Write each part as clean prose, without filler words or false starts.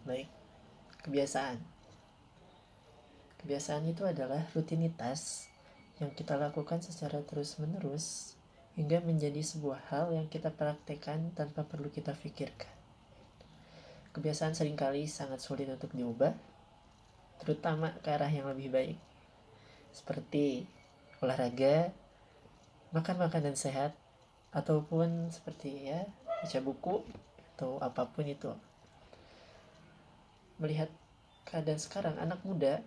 Baik, kebiasaan. Kebiasaan itu adalah rutinitas yang kita lakukan secara terus-menerus hingga menjadi sebuah hal yang kita praktekkan tanpa perlu kita pikirkan. Kebiasaan seringkali sangat sulit untuk diubah, terutama ke arah yang lebih baik, seperti olahraga, makan makanan sehat, ataupun seperti baca buku atau apapun itu. Melihat keadaan sekarang anak muda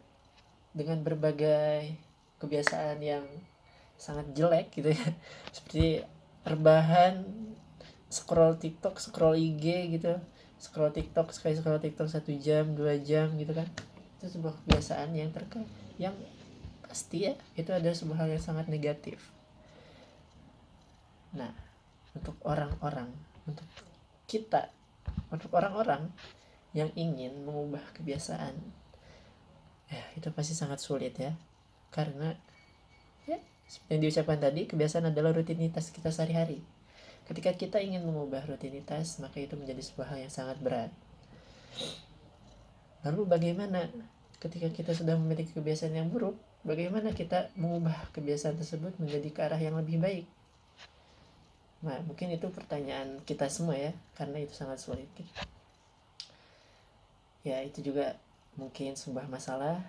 dengan berbagai kebiasaan yang sangat jelek gitu ya, seperti rebahan, scroll TikTok, scroll IG gitu, scroll TikTok 1 jam 2 jam gitu kan. Itu sebuah kebiasaan yang pasti ya itu adalah sebuah hal yang sangat negatif. Nah, untuk orang-orang, untuk kita, untuk orang-orang yang ingin mengubah kebiasaan, itu pasti sangat sulit ya, karena seperti yang diucapkan tadi, kebiasaan adalah rutinitas kita sehari-hari. Ketika kita ingin mengubah rutinitas, maka itu menjadi sebuah hal yang sangat berat. Lalu bagaimana ketika kita sudah memiliki kebiasaan yang buruk, bagaimana kita mengubah kebiasaan tersebut menjadi ke arah yang lebih baik? Nah, mungkin itu pertanyaan kita semua ya, karena itu sangat sulit. Ya, itu juga mungkin sebuah masalah.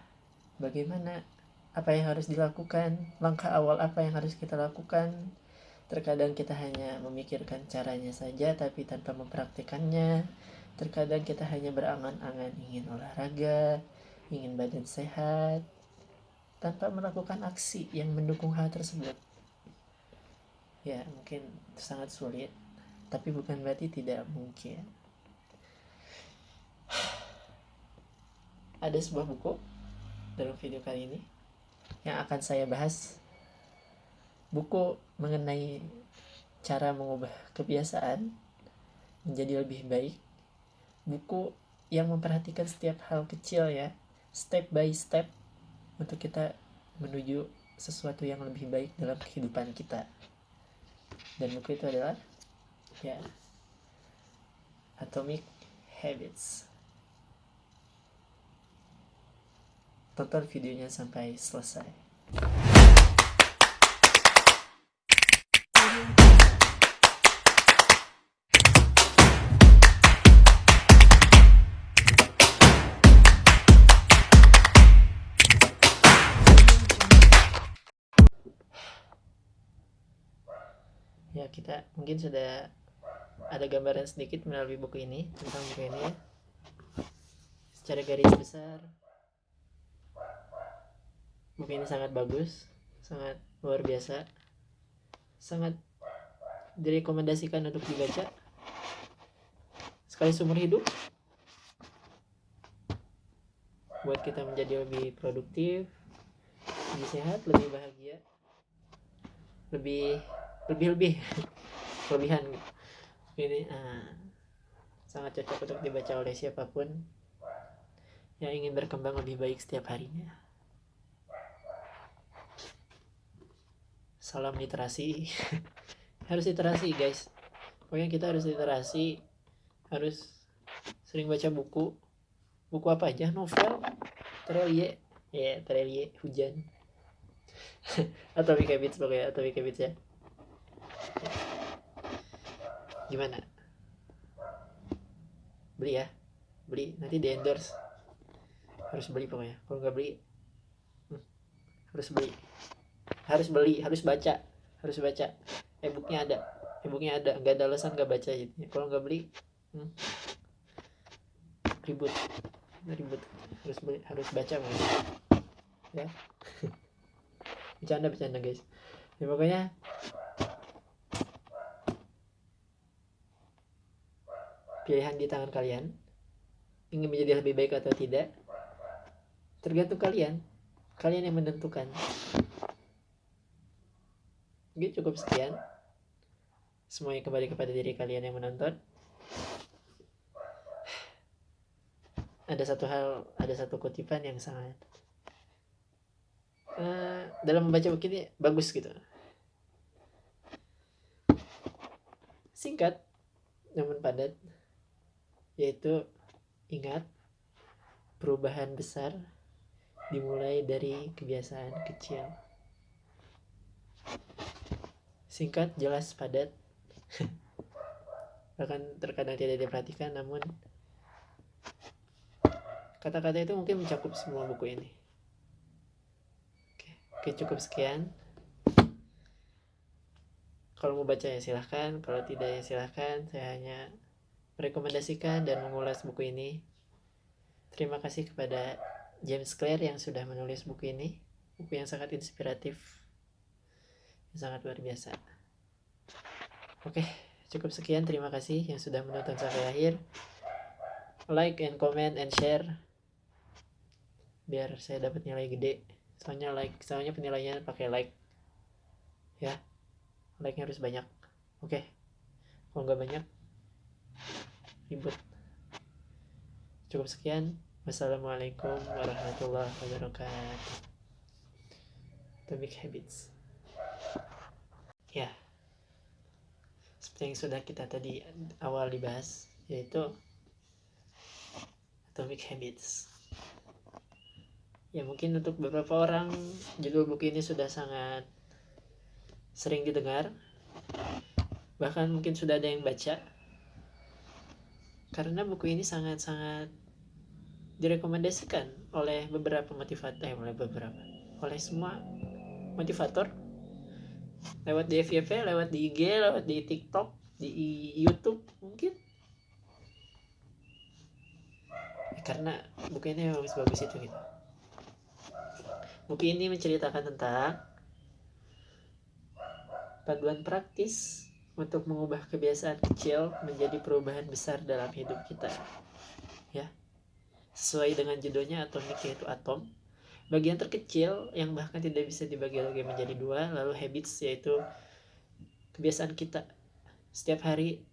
Bagaimana, apa yang harus dilakukan, langkah awal apa yang harus kita lakukan. Terkadang kita hanya memikirkan caranya saja tapi tanpa mempraktikannya. Terkadang kita hanya berangan-angan ingin olahraga, ingin badan sehat, tanpa melakukan aksi yang mendukung hal tersebut. Ya, mungkin itu sangat sulit, tapi bukan berarti tidak mungkin. Ada sebuah buku dalam video kali ini yang akan saya bahas. Buku mengenai cara mengubah kebiasaan menjadi lebih baik. Buku yang memperhatikan setiap hal kecil ya, step by step, untuk kita menuju sesuatu yang lebih baik dalam kehidupan kita. Dan buku itu adalah Atomic Habits. Tonton videonya sampai selesai. Ya, kita mungkin sudah ada gambaran sedikit melalui buku ini, tentang buku ini ya. Secara garis besar, buku ini sangat bagus, sangat luar biasa, sangat direkomendasikan untuk dibaca sekali seumur hidup, buat kita menjadi lebih produktif, lebih sehat, lebih bahagia, lebih kelebihan. Ini sangat cocok untuk dibaca oleh siapapun yang ingin berkembang lebih baik setiap harinya. Salam literasi. Harus literasi guys, pokoknya kita harus literasi, harus sering baca buku apa aja, novel, Terelie hujan. Atomic Habits, pokoknya Atomic Habits ya. Gimana, beli ya, beli, nanti di endorse. Harus beli pokoknya, kalau nggak beli harus beli, harus baca. E-booknya ada, nggak ada alasan nggak baca gitu. Kalau nggak beli ribut, harus baca pokoknya ya. bercanda guys ya. Pokoknya pilihan di tangan kalian, ingin menjadi lebih baik atau tidak tergantung kalian yang menentukan. Oke, cukup sekian. Semuanya kembali kepada diri kalian yang menonton. Ada satu kutipan yang sangat dalam membaca buku ini bagus gitu, singkat namun padat, yaitu ingat, perubahan besar dimulai dari kebiasaan kecil. Singkat, jelas, padat. Bahkan terkadang tidak diperhatikan, namun kata-kata itu mungkin mencakup semua buku ini. Oke, cukup sekian. Kalau mau baca ya silahkan, kalau tidak ya silahkan. Saya hanya merekomendasikan dan mengulas buku ini. Terima kasih kepada James Clear yang sudah menulis buku ini. Buku yang sangat inspiratif, yang sangat luar biasa. Oke, cukup sekian. Terima kasih yang sudah menonton sampai akhir. Like and comment and share biar saya dapat nilai gede. Soalnya penilaiannya pakai like. Ya, like-nya harus banyak. Oke, kalau nggak banyak ribut. Cukup sekian. Wassalamualaikum warahmatullahi wabarakatuh. Atomic Habits. Ya, seperti yang sudah kita tadi awal dibahas, yaitu Atomic Habits. Ya, mungkin untuk beberapa orang judul buku ini sudah sangat sering didengar, bahkan mungkin sudah ada yang baca, karena buku ini sangat-sangat direkomendasikan oleh beberapa oleh semua motivator, lewat di FYP, lewat di IG, lewat di TikTok, di YouTube mungkin. Karena buku ini bagus-bagus itu gitu. Buku ini menceritakan tentang panduan praktis untuk mengubah kebiasaan kecil menjadi perubahan besar dalam hidup kita. Ya. Sesuai dengan judulnya Atomic, yaitu atom. Bagian terkecil yang bahkan tidak bisa dibagi lagi menjadi dua. Lalu habits, yaitu kebiasaan kita setiap hari,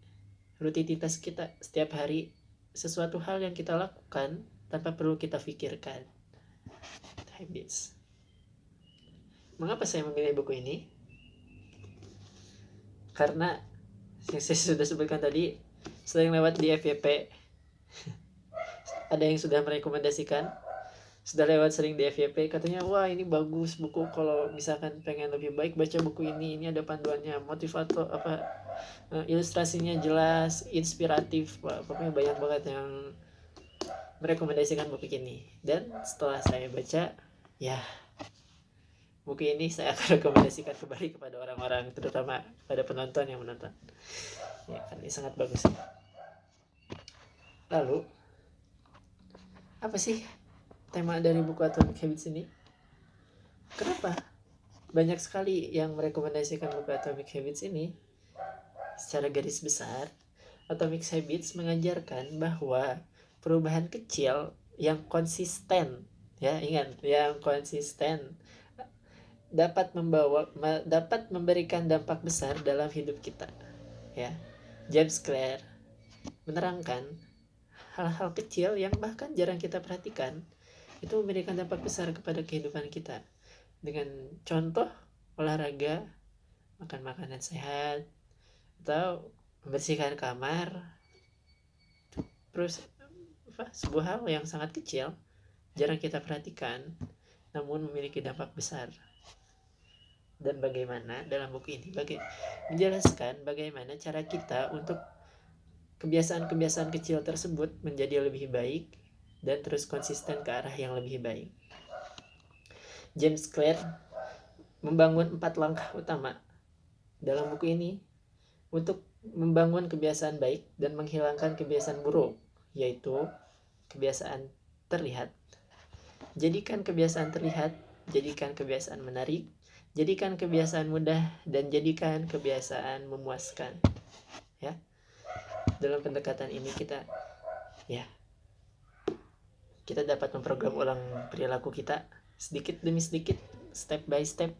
rutinitas kita setiap hari, sesuatu hal yang kita lakukan tanpa perlu kita pikirkan. Habits. Mengapa saya memilih buku ini? Karena yang saya sudah sebutkan tadi, selain lewat di FYP, ada yang sudah merekomendasikan, sudah lewat sering di FYP, katanya wah ini bagus buku, kalau misalkan pengen lebih baik baca buku ini ada panduannya, motivator, ilustrasinya jelas, inspiratif, pokoknya banyak banget yang merekomendasikan buku ini. Dan setelah saya baca, ya buku ini saya akan rekomendasikan kembali kepada orang-orang, terutama pada penonton yang menonton. Ya, kan ini sangat bagus. Lalu apa sih tema dari buku Atomic Habits ini? Kenapa banyak sekali yang merekomendasikan buku Atomic Habits ini? Secara garis besar, Atomic Habits mengajarkan bahwa perubahan kecil yang konsisten, ya ingat, yang konsisten dapat memberikan dampak besar dalam hidup kita. Ya, James Clear menerangkan hal-hal kecil yang bahkan jarang kita perhatikan itu memberikan dampak besar kepada kehidupan kita. Dengan contoh olahraga, makan makanan sehat, atau membersihkan kamar. Terus sebuah hal yang sangat kecil, jarang kita perhatikan, namun memiliki dampak besar. Dan bagaimana dalam buku ini menjelaskan bagaimana cara kita untuk kebiasaan-kebiasaan kecil tersebut menjadi lebih baik dan terus konsisten ke arah yang lebih baik. James Clear membangun 4 langkah utama dalam buku ini untuk membangun kebiasaan baik dan menghilangkan kebiasaan buruk, yaitu kebiasaan terlihat. Jadikan kebiasaan terlihat, jadikan kebiasaan menarik, jadikan kebiasaan mudah, dan jadikan kebiasaan memuaskan. Ya. Dalam pendekatan ini kita dapat memprogram ulang perilaku kita sedikit demi sedikit, step by step,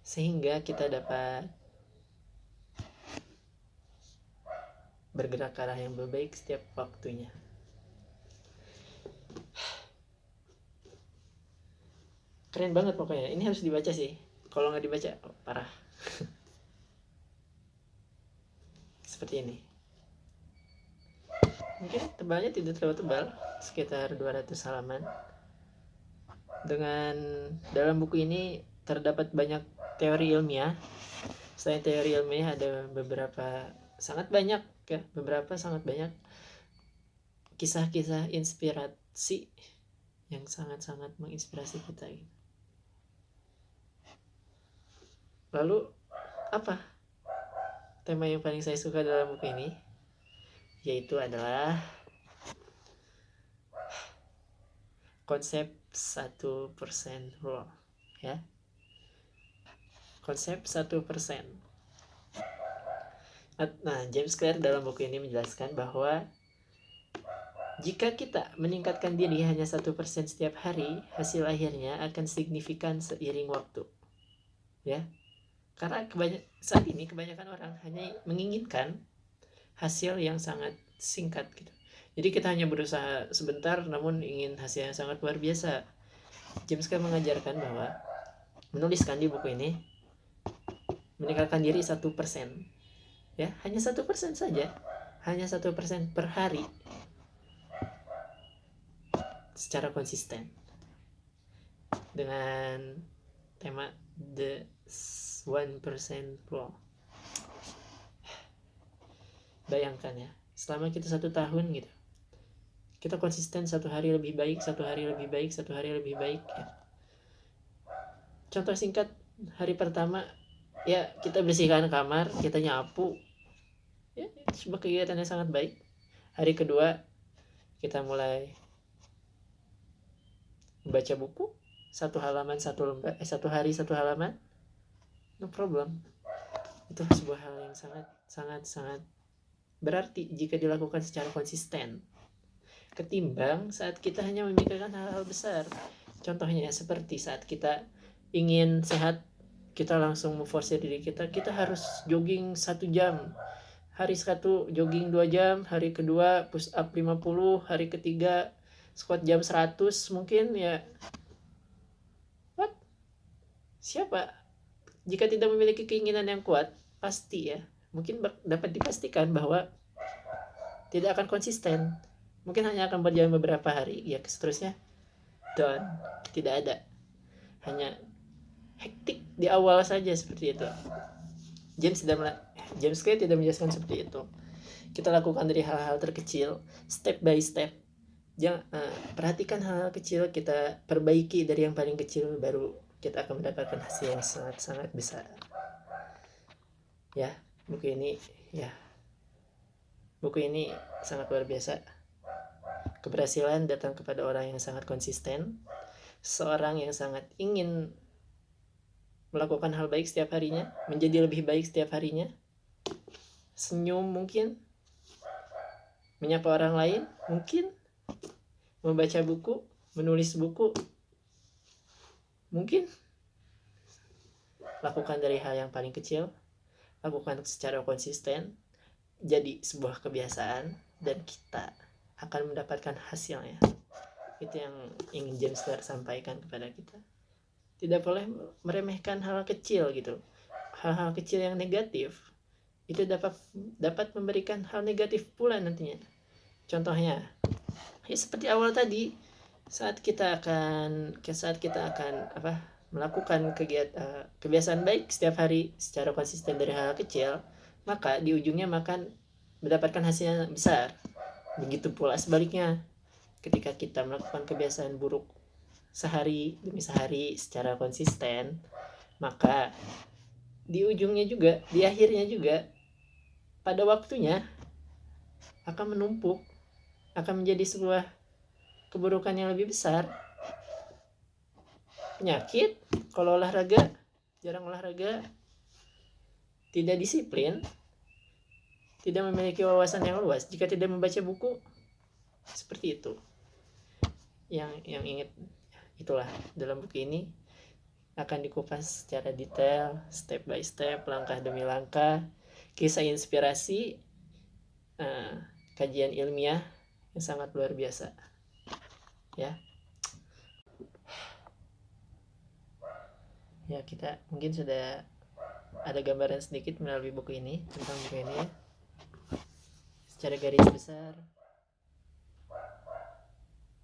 sehingga kita dapat bergerak ke arah yang lebih baik setiap waktunya. Keren banget pokoknya. Ini harus dibaca sih. Kalau nggak dibaca, parah. Seperti ini. Mungkin tebalnya tidak terlalu tebal, sekitar 200 halaman. Dengan dalam buku ini terdapat banyak teori ilmiah. Selain teori ilmiah ada beberapa sangat banyak kisah-kisah inspirasi yang sangat-sangat menginspirasi kita gitu. Lalu apa tema yang paling saya suka dalam buku ini? Yaitu adalah konsep 1% rule, ya. Konsep 1%. Nah, James Clear dalam buku ini menjelaskan bahwa jika kita meningkatkan diri hanya 1% setiap hari, hasil akhirnya akan signifikan seiring waktu. Ya. Karena saat ini kebanyakan orang hanya menginginkan hasil yang sangat singkat gitu. Jadi kita hanya berusaha sebentar namun ingin hasil yang sangat luar biasa. James Clear mengajarkan bahwa menuliskan di buku ini meningkatkan diri 1%, ya, hanya 1% saja, hanya 1% per hari secara konsisten dengan tema the 1% rule. Bayangkan ya, selama kita 1 tahun gitu, kita konsisten 1 hari lebih baik, 1 hari lebih baik, 1 hari lebih baik ya. Contoh singkat, hari pertama ya kita bersihkan kamar, kita nyapu, ya itu sebuah kegiatan yang sangat baik. Hari kedua kita mulai membaca buku, 1 halaman 1 lembar, 1 hari 1 halaman, no problem. Itu sebuah hal yang sangat berarti jika dilakukan secara konsisten, ketimbang saat kita hanya memikirkan hal-hal besar. Contohnya seperti saat kita ingin sehat, kita langsung memforce diri kita harus jogging 1 jam. Hari 1 jogging 2 jam, hari kedua push up 50, hari ketiga squat jam 100 mungkin ya. What? Siapa? Jika tidak memiliki keinginan yang kuat, pasti ya, mungkin dapat dipastikan bahwa tidak akan konsisten. Mungkin hanya akan berjalan beberapa hari, ya seterusnya dan tidak ada. Hanya hektik di awal saja seperti itu. James Clear tidak menjelaskan seperti itu. Kita lakukan dari hal-hal terkecil, step by step. Perhatikan hal-hal kecil, kita perbaiki dari yang paling kecil, baru kita akan mendapatkan hasil yang sangat-sangat besar. Ya, buku ini sangat luar biasa. Keberhasilan datang kepada orang yang sangat konsisten, seorang yang sangat ingin melakukan hal baik setiap harinya, menjadi lebih baik setiap harinya, senyum mungkin, menyapa orang lain mungkin, membaca buku, menulis buku mungkin. Lakukan dari hal yang paling kecil, lakukan secara konsisten, jadi sebuah kebiasaan, dan kita akan mendapatkan hasilnya. Itu yang ingin James Clear sampaikan kepada kita. Tidak boleh meremehkan hal kecil gitu. Hal-hal kecil yang negatif itu dapat memberikan hal negatif pula nantinya. Contohnya, ya seperti awal tadi, saat kita akan melakukan kebiasaan baik setiap hari secara konsisten dari hal kecil, maka di ujungnya mendapatkan hasil yang besar. Begitu pula sebaliknya, ketika kita melakukan kebiasaan buruk sehari demi sehari secara konsisten, maka di ujungnya juga, di akhirnya juga, pada waktunya akan menumpuk, akan menjadi sebuah keburukan yang lebih besar. Penyakit, kalau jarang olahraga, tidak disiplin, tidak memiliki wawasan yang luas, jika tidak membaca buku, seperti itu. Yang ingat, itulah dalam buku ini akan dikupas secara detail, step by step, langkah demi langkah, kisah inspirasi, kajian ilmiah yang sangat luar biasa. Ya, kita mungkin sudah ada gambaran sedikit melalui buku ini, tentang buku ini ya. Secara garis besar,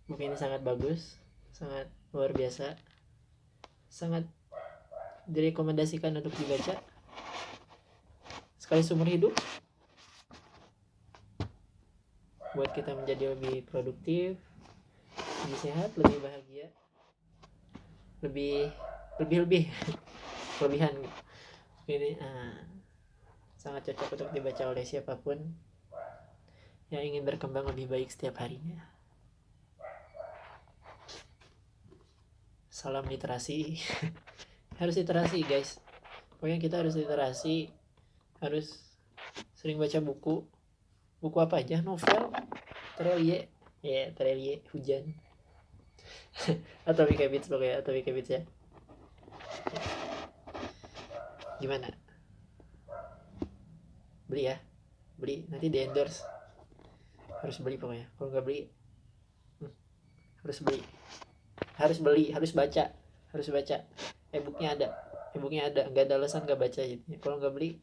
Buku ini sangat bagus, sangat luar biasa, sangat direkomendasikan untuk dibaca sekali seumur hidup, buat kita menjadi lebih produktif, lebih sehat, lebih bahagia, lebih kelebihan. Ini sangat cocok untuk dibaca oleh siapapun yang ingin berkembang lebih baik setiap harinya. Salam literasi. Harus literasi guys, pokoknya kita harus literasi, harus sering baca buku apa aja, novel, Terelie Terelie hujan Atomic Habits, pokoknya Atomic Habits ya. Gimana, beli ya, beli, nanti di endorse. Harus beli pokoknya, kalau nggak beli harus beli, harus baca e-booknya ada, nggak ada alasan nggak baca gitu. Kalau nggak beli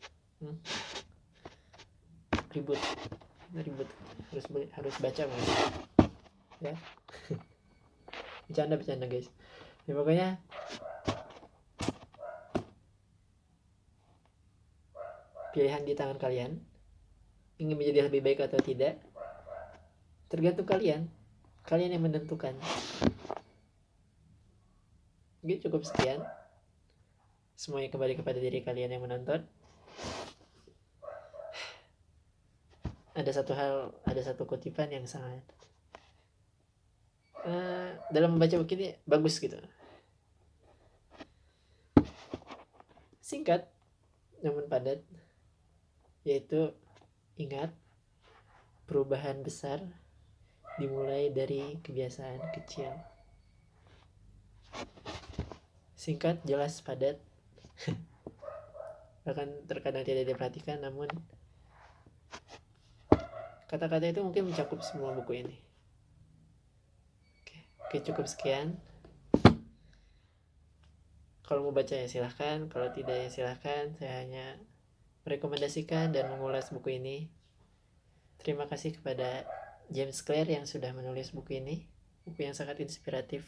ribut, harus beli, harus baca mas ya. bercanda guys ya. Pokoknya pilihan di tangan kalian, ingin menjadi lebih baik atau tidak tergantung kalian yang menentukan. Oke, cukup sekian. Semuanya kembali kepada diri kalian yang menonton. Ada satu kutipan yang sangat dalam membaca buku ini bagus gitu. Singkat namun padat, yaitu ingat, perubahan besar dimulai dari kebiasaan kecil. Singkat, jelas, padat, bahkan terkadang tidak diperhatikan, namun kata-kata itu mungkin mencakup semua buku ini. Oke, cukup sekian. Kalau mau baca ya silahkan, kalau tidak ya silahkan. Saya hanya merekomendasikan dan mengulas buku ini. Terima kasih kepada James Clear yang sudah menulis buku ini, buku yang sangat inspiratif,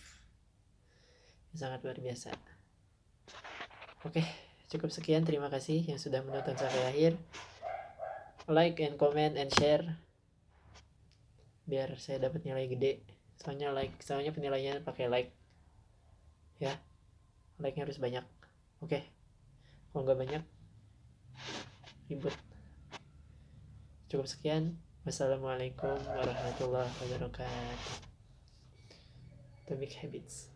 yang sangat luar biasa. Oke, cukup sekian. Terima kasih yang sudah menonton sampai akhir. Like and comment and share biar saya dapat nilai gede. Soalnya penilaiannya pakai like ya, like-nya harus banyak. Oke, kalau nggak banyak ribut. Cukup sekian. Wassalamualaikum warahmatullahi wabarakatuh. Atomic Habits.